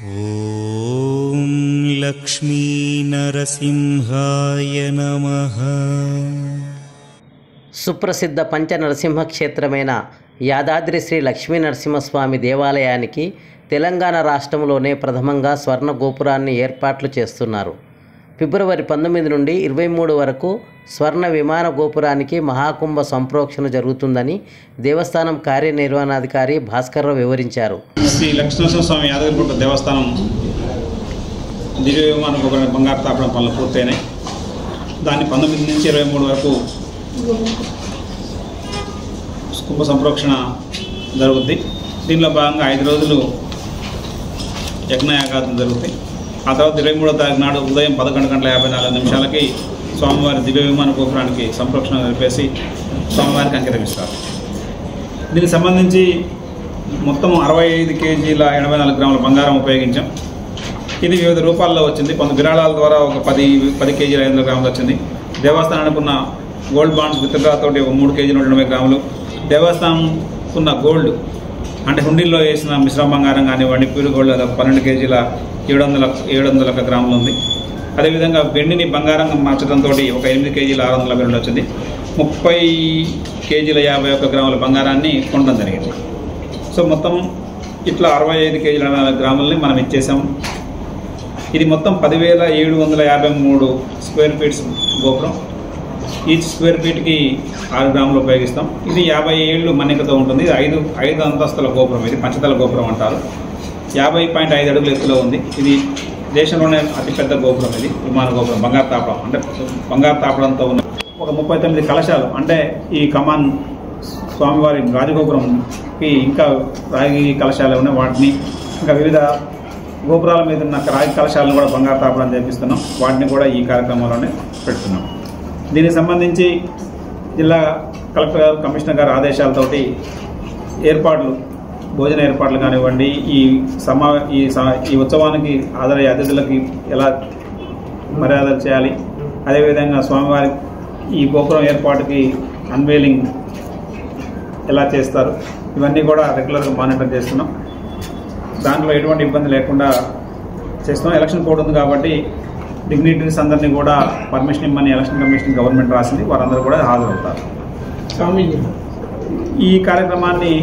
ఓం లక్ష్మీ నరసింహాయ నమః. సుప్రసిద్ధ పంచనరసింహ క్షేత్రమైన యాదాద్రి శ్రీ లక్ష్మీ నరసింహస్వామి దేవాలయానికి తెలంగాణ రాష్ట్రంలోనే ప్రథమంగా స్వర్ణ గోపురాన్ని ఏర్పాట్లు చేస్తున్నారు. ఫిబ్రవరి 19 నుండి 23 వరకు స్వర్ణ విమాన గోపురానికి మహాకుంభ సంప్రోక్షణ జరుగుతుందని దేవస్థానం కార్యనిర్వహణాధికారి భాస్కర్రావు వివరించారు. శ్రీ లక్ష్మీనరసింహస్వామి యాదగిరిగుట్ట దేవస్థానం దివ్య విమాన గోపురం బంగారు తాపడం పనులు పూర్తయినాయి. దాన్ని 19 నుంచి 23 వరకు కుంభ సంప్రోక్షణ జరుగుద్ది. దీనిలో భాగంగా 5 రోజులు యజ్ఞయాగాదులు జరుగుతాయి. ఆ తర్వాత 23వ తారీఖు నాడు ఉదయం 11:54 స్వామివారి దివ్య విమాన గోపురానికి సంప్రోక్షణ జరిపేసి స్వామివారికి అంకితమిస్తారు. దీనికి సంబంధించి మొత్తం 65 కేజీల 84 గ్రాముల బంగారం ఉపయోగించాం. ఇది వివిధ రూపాల్లో వచ్చింది. కొంత విరాళాల ద్వారా ఒక 10 కేజీల 500 గ్రాములు వచ్చింది. దేవస్థానానికి ఉన్న గోల్డ్ బాండ్స్ విత్డ్రాతోటి ఒక 3 కేజీల 180 గ్రాములు, దేవస్థానం ఉన్న గోల్డ్ అంటే హుండీల్లో వేసిన మిశ్రమ బంగారం కానివ్వండి, ప్యూర్ గోల్డ్ అది 12 కేజీల 700 గ్రాములు ఉంది. అదేవిధంగా వెండిని బంగారంగా మార్చడంతో ఒక 8 కేజీల 622 వచ్చింది. 30 కేజీల 51 గ్రాముల బంగారాన్ని కొనడం జరిగింది. సో మొత్తం ఇట్లా 65 కేజీల 4 గ్రాములని మనం ఇచ్చేసాం. ఇది మొత్తం 10,753 స్క్వేర్ ఫీట్స్ గోపురం. ఈచ్ స్క్వేర్ ఫీట్కి 6 గ్రాములు ఉపయోగిస్తాం. ఇది 50 ఏళ్ళు మన్నికతో ఉంటుంది. ఇది 5 అంతస్తుల గోపురం. ఇది పంచతల గోపురం అంటారు. 50.5 అడుగుల ఎత్తులో ఉంది. ఇది దేశంలోనే అతిపెద్ద గోపురం. ఇది విమాన గోపురం బంగారు తాపడం అంటే బంగారు తాపడంతో ఉన్న ఒక 39 కలశాలు అంటే ఈ కమాన్ స్వామివారి రాజగోపురంకి ఇంకా రాగి కలశాలు ఉన్నాయి. వాటిని ఇంకా వివిధ గోపురాల మీద ఉన్న రాగి కలశాలను కూడా బంగారు తాపడం చేపిస్తున్నాం. వాటిని కూడా ఈ కార్యక్రమంలోనే పెడుతున్నాం. దీనికి సంబంధించి జిల్లా కలెక్టర్ గారు, కమిషనర్ గారు ఆదేశాలతోటి ఏర్పాట్లు, భోజన ఏర్పాట్లు కానివ్వండి, ఈ ఉత్సవానికి హాజరయ్యే అతిథులకి ఎలా మర్యాదలు చేయాలి, అదేవిధంగా స్వామివారి ఈ గోపురం ఏర్పాటుకి అన్వేలింగ్ ఎలా చేస్తారు, ఇవన్నీ కూడా రెగ్యులర్గా మానిటర్ చేస్తున్నాం. దాంట్లో ఎటువంటి ఇబ్బంది లేకుండా చేస్తున్నాం. ఎలక్షన్ కోడ్ ఉంది కాబట్టి డిగ్నిటరీస్ అందరినీ కూడా పర్మిషన్ ఇమ్మని ఎలక్షన్ కమిషన్ గవర్నమెంట్ రాసింది. వారందరూ కూడా హాజరవుతారు. ఈ కార్యక్రమాన్ని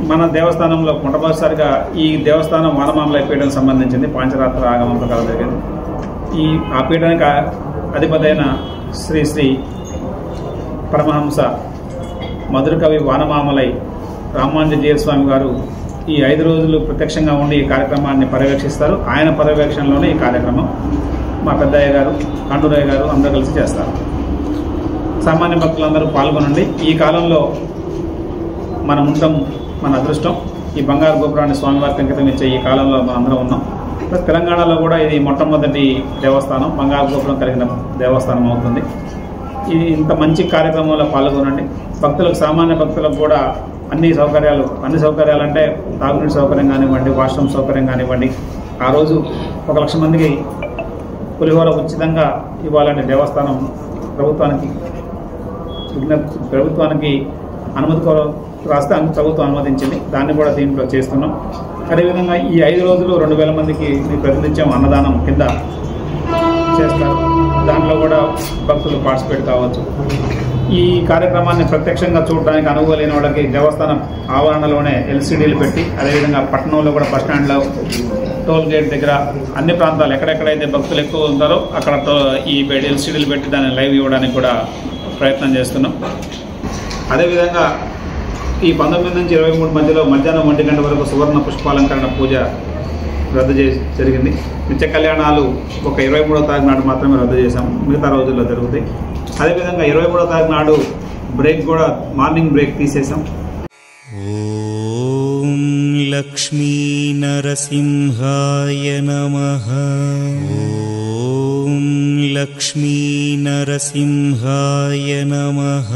మన దేవస్థానంలో మొట్టమొదటిసారిగా ఈ దేవస్థానం వానమామల పీఠానికి సంబంధించింది. పాంచరాత్ర ఆగమం ప్రకారం జరిగింది. ఆ పీఠానికి అధిపతి అయిన శ్రీ శ్రీ పరమహంస మధురకవి వానమామలై రామానుజీయ స్వామి గారు ఈ 5 రోజులు ప్రత్యక్షంగా ఉండి ఈ కార్యక్రమాన్ని పర్యవేక్షిస్తారు. ఆయన పర్యవేక్షణలోనే ఈ కార్యక్రమం మా పెద్దయ్య గారు, కాండూరయ్య గారు అందరూ కలిసి చేస్తారు. సామాన్య భక్తులందరూ పాల్గొనండి. ఈ కాలంలో మనం ఉండటం మన అదృష్టం. ఈ బంగారు గోపురాన్ని స్వామివారికి అంకితం ఇచ్చే ఈ కాలంలో మనం అందరం ఉన్నాం. తెలంగాణలో కూడా ఇది మొట్టమొదటి దేవస్థానం, బంగారు గోపురం కలిగిన దేవస్థానం అవుతుంది. ఇది ఇంత మంచి కార్యక్రమంలో పాల్గొనండి. భక్తులకు, సామాన్య భక్తులకు కూడా అన్ని సౌకర్యాలు అంటే తాగునీటి సౌకర్యం కానివ్వండి, వాష్రూమ్ సౌకర్యం కానివ్వండి. ఆ రోజు 1,00,000 మందికి పులిహోర ఉచితంగా ఇవ్వాలని దేవస్థానం ప్రభుత్వానికి అనుమతి రాస్తే ప్రభుత్వం అనుమతించింది. దాన్ని కూడా దీంట్లో చేస్తున్నాం. అదేవిధంగా ఈ 5 రోజులు 2,000 మందికి ప్రతినిత్యం అన్నదానం కింద చేస్తారు. దాంట్లో కూడా భక్తులు పార్టిసిపేట్ కావచ్చు. ఈ కార్యక్రమాన్ని ప్రత్యక్షంగా చూడడానికి అనుభవం లేని వాళ్ళకి దేవస్థానం ఆవరణలోనే ఎల్సీడీలు పెట్టి, అదేవిధంగా పట్టణంలో కూడా బస్టాండ్లో, టోల్ గేట్ దగ్గర అన్ని ప్రాంతాలు ఎక్కడెక్కడైతే భక్తులు ఎక్కువ ఉంటారో అక్కడ ఈ ఎల్సీడీలు పెట్టి దాన్ని లైవ్ ఇవ్వడానికి కూడా ప్రయత్నం చేస్తున్నాం. అదేవిధంగా ఈ 19 నుంచి 23 మధ్యలో మధ్యాహ్నం 1 గంట వరకు సువర్ణ పుష్పాలంకరణ పూజ రద్దు జరిగింది. నిత్య కళ్యాణాలు ఒక 23వ తారీఖు నాడు మాత్రమే రద్దు చేశాం. మిగతా రోజుల్లో జరుగుతాయి. అదేవిధంగా 23వ తారీఖు నాడు బ్రేక్ కూడా మార్నింగ్ బ్రేక్ తీసేసాం. ఓం లక్ష్మీ నరసింహాయ నమః. ఓం లక్ష్మీ నరసింహాయ నమః.